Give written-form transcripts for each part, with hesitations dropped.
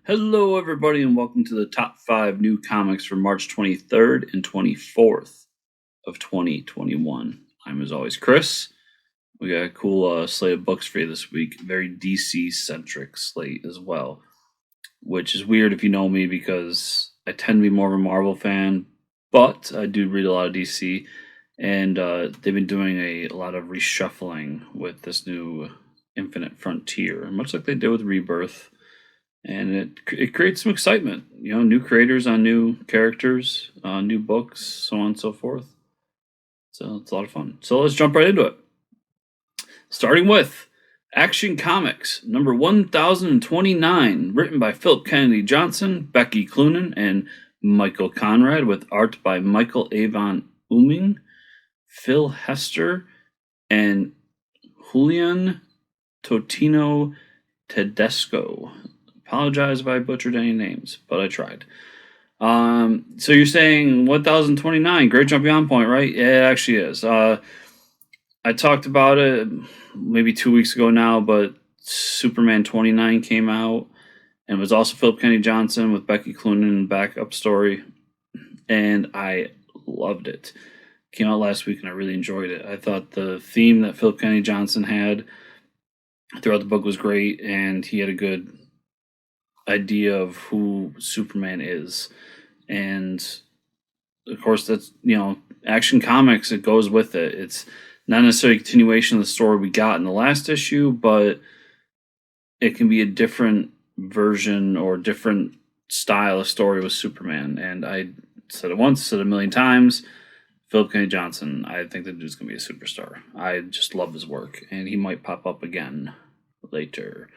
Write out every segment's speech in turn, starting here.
Hello, everybody, and welcome to the top 5 new comics for March 23rd and 24th of 2021. I'm, as always, Chris. We got a cool slate of books for you this week. Very DC-centric slate as well, which is weird if you know me because I tend to be more of a Marvel fan, but I do read a lot of DC, and they've been doing a lot of reshuffling with this new Infinite Frontier, much like they did with Rebirth. And it creates some excitement, new creators on new characters, new books, so on and so forth. So it's a lot of fun. So let's jump right into it. Starting with Action Comics, number 1029, written by Philip Kennedy Johnson, Becky Cloonan, and Michael Conrad, with art by Michael Avon Oeming, Phil Hester, and Julian Totino Tedesco. Apologize if I butchered any names, but I tried. So you're saying 1029, great jumping on point, right? Yeah, it actually is. I talked about it maybe 2 weeks ago now, but Superman 29 came out, and it was also Philip Kennedy Johnson with Becky Cloonan backup story, and I loved it. Came out last week, and I really enjoyed it. I thought the theme that Philip Kennedy Johnson had throughout the book was great, and he had a good idea of who Superman is. And of course, that's, Action Comics, it goes with it. It's not necessarily a continuation of the story we got in the last issue, but it can be a different version or different style of story with Superman. And I said it once, said it a million times. Philip Kennedy Johnson, I think the dude's going to be a superstar. I just love his work, and he might pop up again later.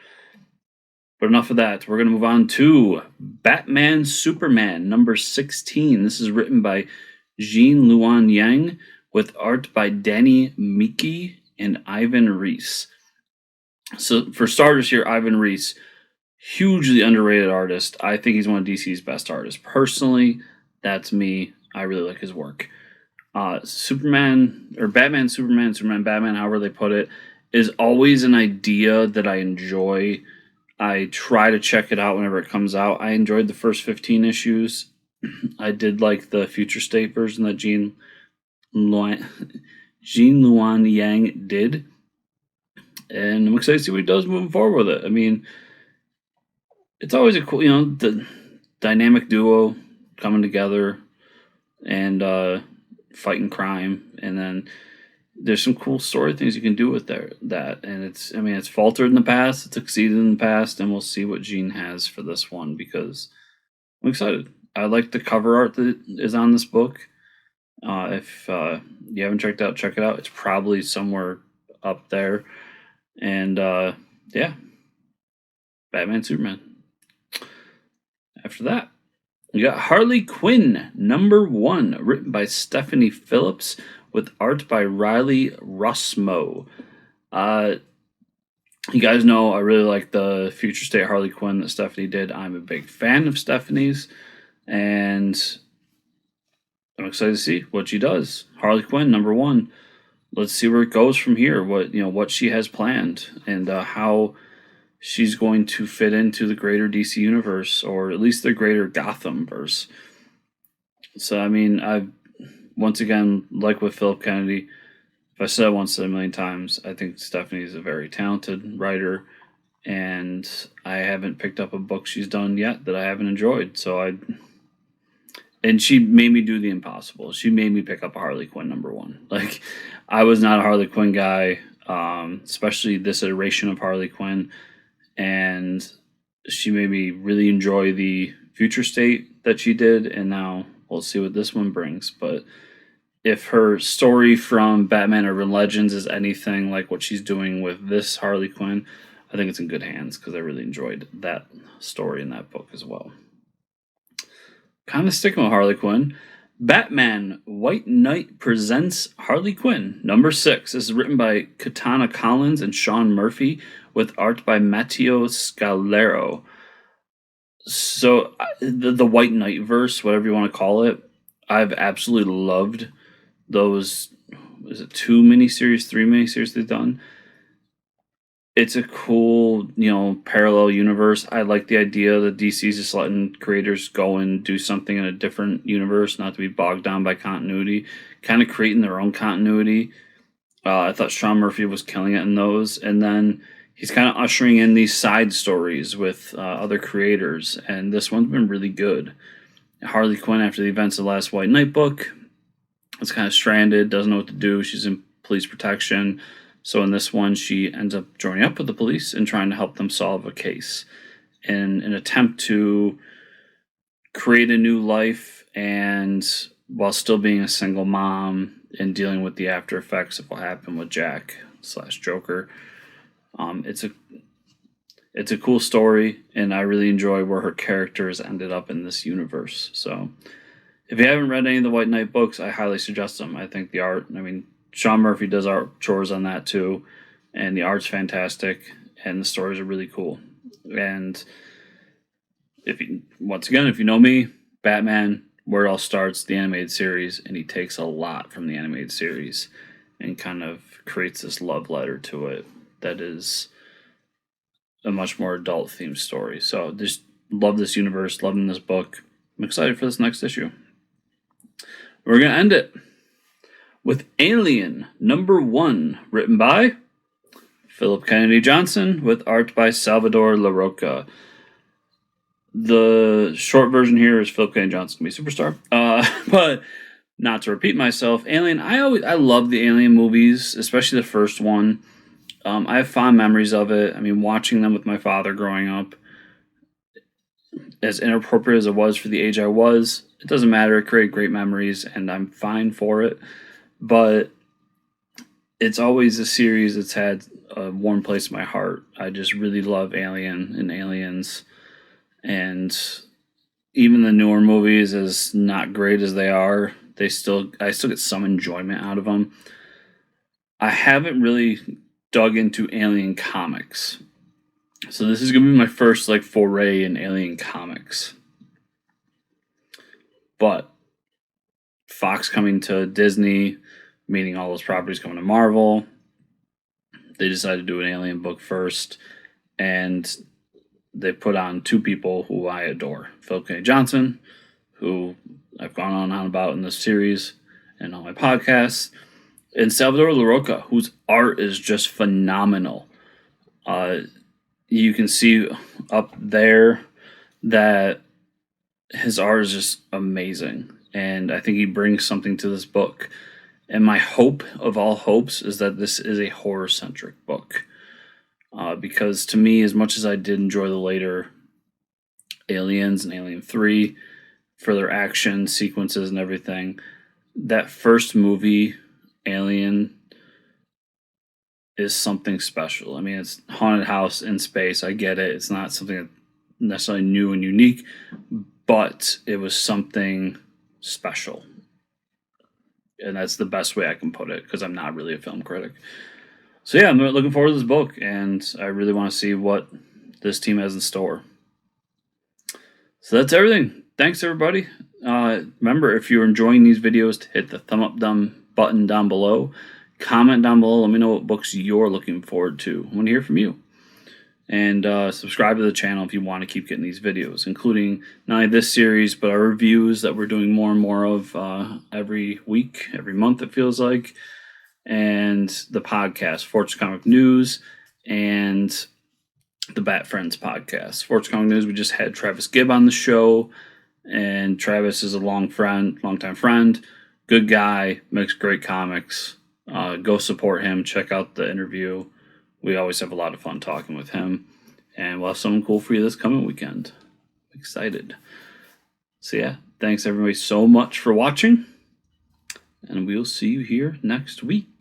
But enough of that. We're going to move on to Batman Superman, number 16. This is written by Luen Yang, with art by Danny Miki and Ivan Reis. So for starters here, Ivan Reis, hugely underrated artist. I think he's one of DC's best artists. Personally, that's me. I really like his work. Superman, Batman, however they put it, is always an idea that I enjoy. I try to check it out whenever it comes out. I enjoyed the first 15 issues. I did like the Future State version that Gene Luen Yang did. And I'm excited to see what he does moving forward with it. I mean, it's always a cool, the dynamic duo coming together and fighting crime. And then there's some cool story things you can do with that. And it's faltered in the past, it's succeeded in the past, and we'll see what Gene has for this one because I'm excited. I like the cover art that is on this book. If you haven't checked it out, check it out. It's probably somewhere up there. And yeah, Batman Superman. After that, we got Harley Quinn, number 1, written by Stephanie Phillips, with art by Rossmo. You guys know I really like the Future State Harley Quinn that Stephanie did. I'm a big fan of Stephanie's, and I'm excited to see what she does. Harley Quinn, number 1. Let's see where it goes from here. What she has planned and how she's going to fit into the greater DC universe, or at least the greater Gothamverse. So I've once again, like with Philip Kennedy, if I said it once, said a million times, I think Stephanie is a very talented writer, and I haven't picked up a book she's done yet that I haven't enjoyed. And she made me do the impossible. She made me pick up a Harley Quinn number 1. Like, I was not a Harley Quinn guy, especially this iteration of Harley Quinn, and she made me really enjoy the Future State that she did, and now we'll see what this one brings. But if her story from Batman Urban Legends is anything like what she's doing with this Harley Quinn, I think it's in good hands because I really enjoyed that story in that book as well. Kind of sticking with Harley Quinn, Batman White Knight presents Harley Quinn, number 6. This is written by Katana Collins and Sean Murphy, with art by Matteo Scalero. So the White Knight verse, whatever you want to call it, I've absolutely loved those. Is it 2 miniseries, 3 miniseries they've done? it's a cool, parallel universe. I like the idea that DC's just letting creators go and do something in a different universe, not to be bogged down by continuity, kind of creating their own continuity. I thought Sean Murphy was killing it in those, and then he's kind of ushering in these side stories with other creators, and this one's been really good. Harley Quinn, after the events of the last White Knight book, is kind of stranded, doesn't know what to do. She's in police protection. So in this one, she ends up joining up with the police and trying to help them solve a case in an attempt to create a new life, and while still being a single mom and dealing with the after effects of what happened with Jack/Joker. It's a cool story, and I really enjoy where her characters ended up in this universe. So if you haven't read any of the White Knight books, I highly suggest them. I think the art, Sean Murphy does art chores on that too, and the art's fantastic, and the stories are really cool. And if you know me, Batman, where it all starts, the animated series, and he takes a lot from the animated series and kind of creates this love letter to it that is a much more adult themed story. So just love this universe, loving this book. I'm excited for this next issue. We're going to end it with Alien #1, written by Philip Kennedy Johnson with art by Salvador Larroca. The short version here is Philip Kennedy Johnson can be superstar. But not to repeat myself, Alien, I love the Alien movies, especially the first one. I have fond memories of it. Watching them with my father growing up, as inappropriate as it was for the age I was, it doesn't matter. It created great memories, and I'm fine for it. But it's always a series that's had a warm place in my heart. I just really love Alien and Aliens. And even the newer movies, as not great as they are, I still get some enjoyment out of them. I haven't really dug into Alien comics. So this is going to be my first foray in Alien comics. But Fox coming to Disney, meaning all those properties coming to Marvel, they decided to do an Alien book first, and they put on two people who I adore. Philip Kennedy Johnson, who I've gone on and on about in this series and on my podcasts, and Salvador Larroca, whose art is just phenomenal. You can see up there that his art is just amazing, and I think he brings something to this book. And my hope of all hopes is that this is a horror-centric book. Because to me, as much as I did enjoy the later Aliens and Alien 3 for their action sequences and everything, that first movie, Alien, is something special. It's haunted house in space. I get it. It's not something necessarily new and unique, but it was something special. And that's the best way I can put it, because I'm not really a film critic. So yeah, I'm looking forward to this book, and I really want to see what this team has in store. So that's everything. Thanks, everybody. Remember, if you're enjoying these videos, to hit the thumb up button down below. Comment down below. Let me know what books you're looking forward to. I want to hear from you. And subscribe to the channel if you want to keep getting these videos, including not only this series, but our reviews that we're doing more and more of every week, every month, it feels like. And the podcast, Fortune Comic News, and the Bat Friends podcast. Fortune Comic News, we just had Travis Gibb on the show, and Travis is a longtime friend, good guy, makes great comics. Go support him, check out the interview. We always have a lot of fun talking with him, and we'll have something cool for you this coming weekend. I'm excited. So yeah, thanks everybody so much for watching, and we'll see you here next week.